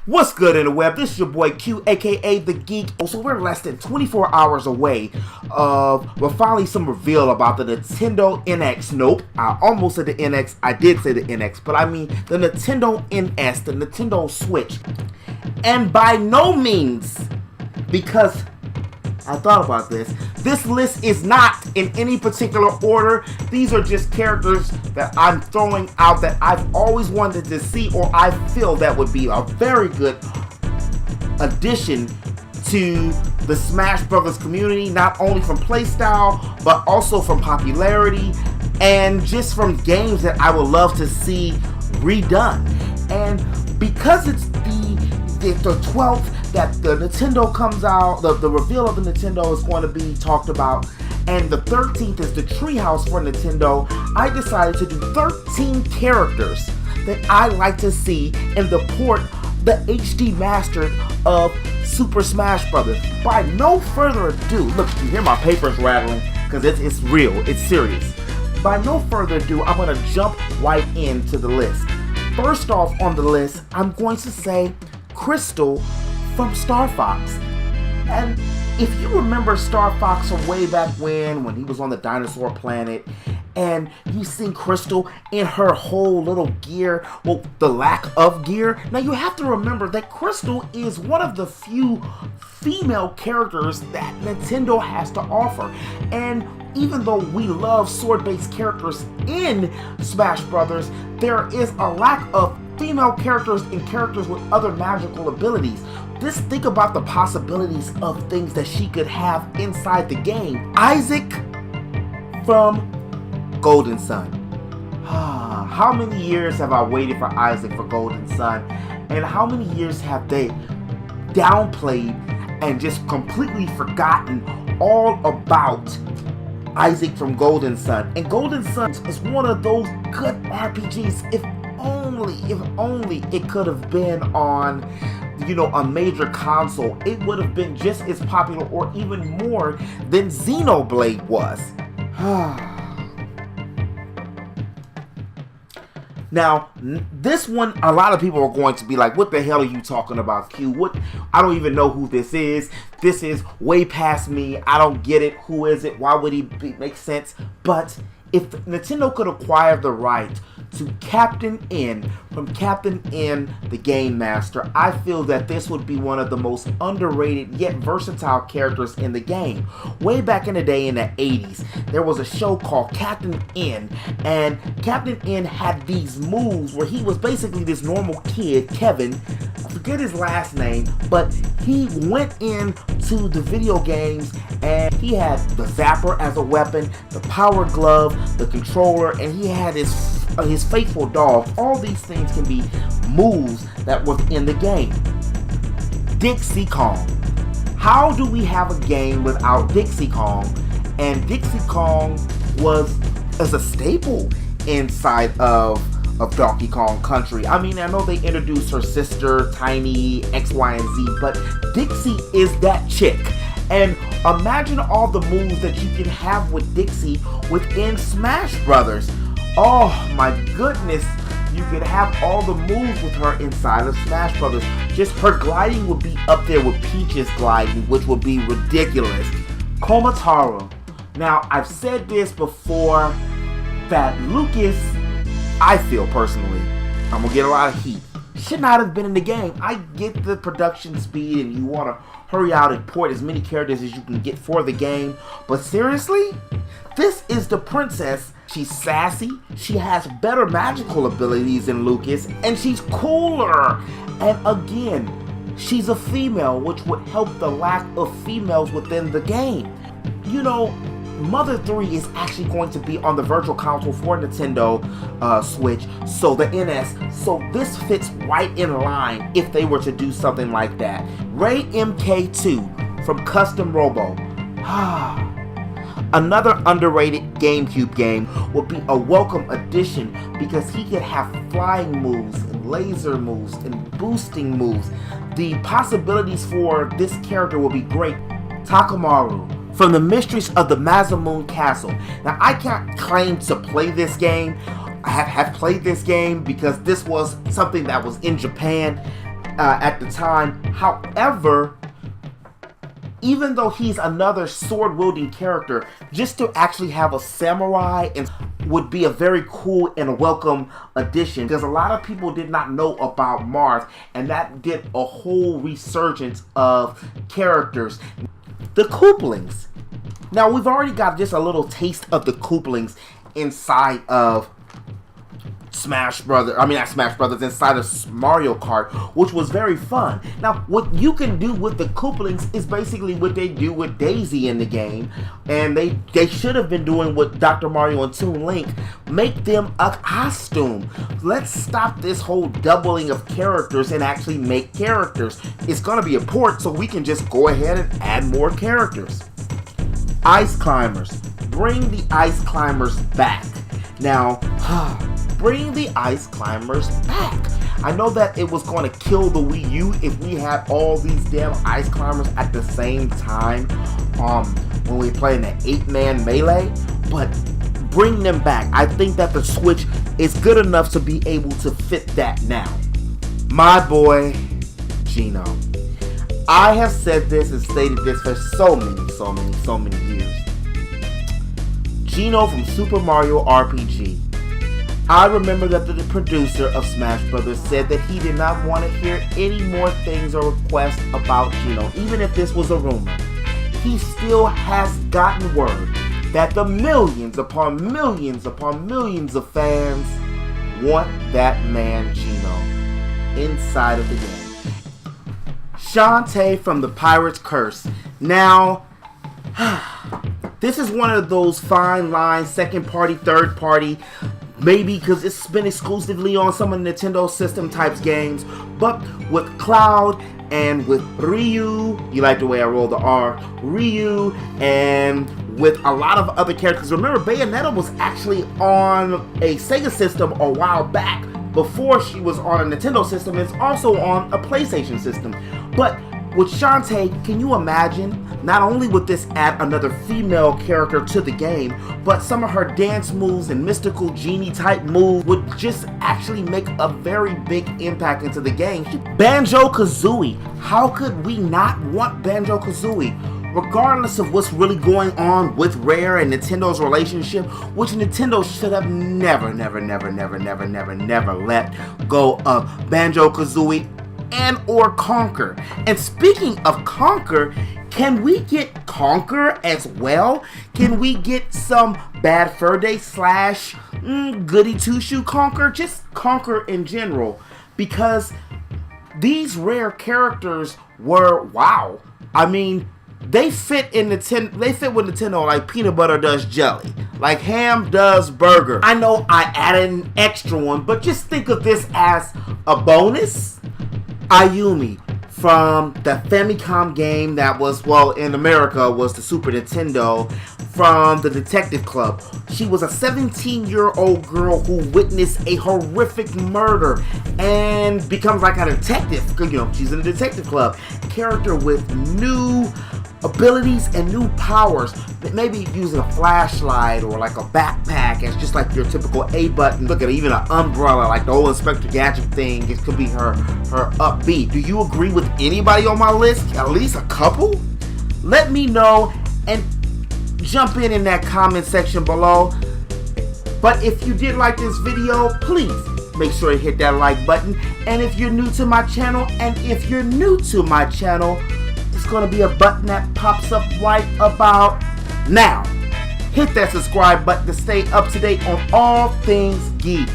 What's good in the web? This is your boy Q, aka The Geek. So we're less than 24 hours away of, finally some reveal about the Nintendo NX. Nope, I almost said the NX. I did say the NX, but I mean the Nintendo NS, the Nintendo Switch. And by no means, because I thought about this list is not in any particular order. These are just characters that I'm throwing out that I've always wanted to see, or I feel that would be a very good addition to the Smash Brothers community, not only from playstyle, but also from popularity, and just from games that I would love to see redone. And because it's the 12th that the Nintendo comes out, the reveal of the Nintendo is going to be talked about, and the 13th is the treehouse for Nintendo, I decided to do 13 characters that I like to see in the HD mastered of Super Smash Brothers. By no further ado, look, you hear my papers rattling, because it's real, it's serious. By no further ado, I'm going to jump right into the list. First off on the list, I'm going to say Crystal from Star Fox. And if you remember Star Fox from way back when he was on the dinosaur planet, and you seen Crystal in her whole little gear, well, the lack of gear. Now you have to remember that Crystal is one of the few female characters that Nintendo has to offer. And even though we love sword-based characters in Smash Brothers, there is a lack of female characters and characters with other magical abilities. Just think about the possibilities of things that she could have inside the game. Isaac from Golden Sun. How many years have I waited for Isaac for Golden Sun? And how many years have they downplayed and just completely forgotten all about Isaac from Golden Sun? And Golden Sun is one of those good RPGs. If only it could have been on, a major console, it would have been just as popular or even more than Xenoblade was. Now, this one, a lot of people are going to be like, what the hell are you talking about, Q? I don't even know who this is. This is way past me. I don't get it. Who is it? Why would he make sense? But if Nintendo could acquire the right to Captain N from Captain N, the Game Master, I feel that this would be one of the most underrated yet versatile characters in the game. Way back in the day in the 80s, there was a show called Captain N, and Captain N had these moves where he was basically this normal kid, Kevin, I forget his last name, but he went into the video games and he had the Zapper as a weapon, the Power Glove, the controller, and he had his faithful dog. All these things can be moves that was in the game. Dixie Kong. How do we have a game without Dixie Kong? And Dixie Kong is a staple inside of Donkey Kong Country. I mean, I know they introduced her sister, Tiny, X, Y, and Z, but Dixie is that chick. And imagine all the moves that you can have with Dixie within Smash Brothers. Oh my goodness, you could have all the moves with her inside of Smash Brothers. Just her gliding would be up there with Peach's gliding, which would be ridiculous. Komotaro. Now, I've said this before, that Lucas, I feel personally, I'm gonna get a lot of heat, should not have been in the game. I get the production speed and you want to hurry out and port as many characters as you can get for the game, but seriously, this is the princess. She's sassy, she has better magical abilities than Lucas, and she's cooler. And again, she's a female, which would help the lack of females within the game. Mother 3 is actually going to be on the virtual console for Nintendo Switch, so the NS, so this fits right in line if they were to do something like that. Ray MK2 from Custom Robo. Another underrated GameCube game would be a welcome addition because he could have flying moves and laser moves and boosting moves. The possibilities for this character will be great. Takamaru from the Mysteries of the Masamune Castle. Now, I can't claim to play this game. I have played this game because this was something that was in Japan. at the time. However, even though he's another sword-wielding character, just to actually have a samurai and would be a very cool and welcome addition, because a lot of people did not know about Marth, and that did a whole resurgence of characters. The Koopalings. Now, we've already got just a little taste of the Koopalings inside of inside of Mario Kart, which was very fun. Now, what you can do with the Koopalings is basically what they do with Daisy in the game, and they should have been doing with Dr. Mario and Toon Link, make them a costume. Let's stop this whole doubling of characters and actually make characters. It's gonna be a port, so we can just go ahead and add more characters. Ice Climbers. Bring the Ice Climbers back. Now, bring the Ice Climbers back. I know that it was going to kill the Wii U if we had all these damn Ice Climbers at the same time when we play in the 8-man melee, but bring them back. I think that the Switch is good enough to be able to fit that now. My boy, Geno. I have said this and stated this for so many years. Geno from Super Mario RPG. I remember that the producer of Smash Brothers said that he did not want to hear any more things or requests about Geno, even if this was a rumor. He still has gotten word that the millions upon millions upon millions of fans want that man Geno inside of the game. Shantae from the Pirate's Curse. Now, this is one of those fine lines, second party, third party, maybe because it's been exclusively on some of the Nintendo system types games, but with Cloud and with Ryu, you like the way I roll the R, Ryu, and with a lot of other characters. Remember, Bayonetta was actually on a Sega system a while back, before she was on a Nintendo system. It's also on a PlayStation system. But with Shantae, can you imagine? Not only would this add another female character to the game, but some of her dance moves and mystical genie type moves would just actually make a very big impact into the game. Banjo-Kazooie. How could we not want Banjo-Kazooie? Regardless of what's really going on with Rare and Nintendo's relationship, which Nintendo should have never let go of Banjo-Kazooie and or Conker. And speaking of Conker, can we get Conker as well? Can we get some Bad Fur Day / Goody Two Shoe Conker? Just Conker in general. Because these Rare characters were wow. I mean, they fit with Nintendo like peanut butter does jelly, like ham does burger. I know I added an extra one, but just think of this as a bonus. Ayumi from the Famicom game that was, well, in America was the Super Nintendo, from the Detective Club. She was a 17-year-old girl who witnessed a horrific murder and becomes like a detective. You know, she's in the Detective Club. Character with new abilities and new powers, maybe using a flashlight or like a backpack as just like your typical A button. Look at even an umbrella like the old Inspector Gadget thing. It could be her upbeat. Do you agree with anybody on my list? At least a couple? Let me know and jump in that comment section below. But if you did like this video, please make sure to hit that like button. And if you're new to my channel, it's going to be a button that pops up right about now. Hit that subscribe button to stay up to date on all things geek.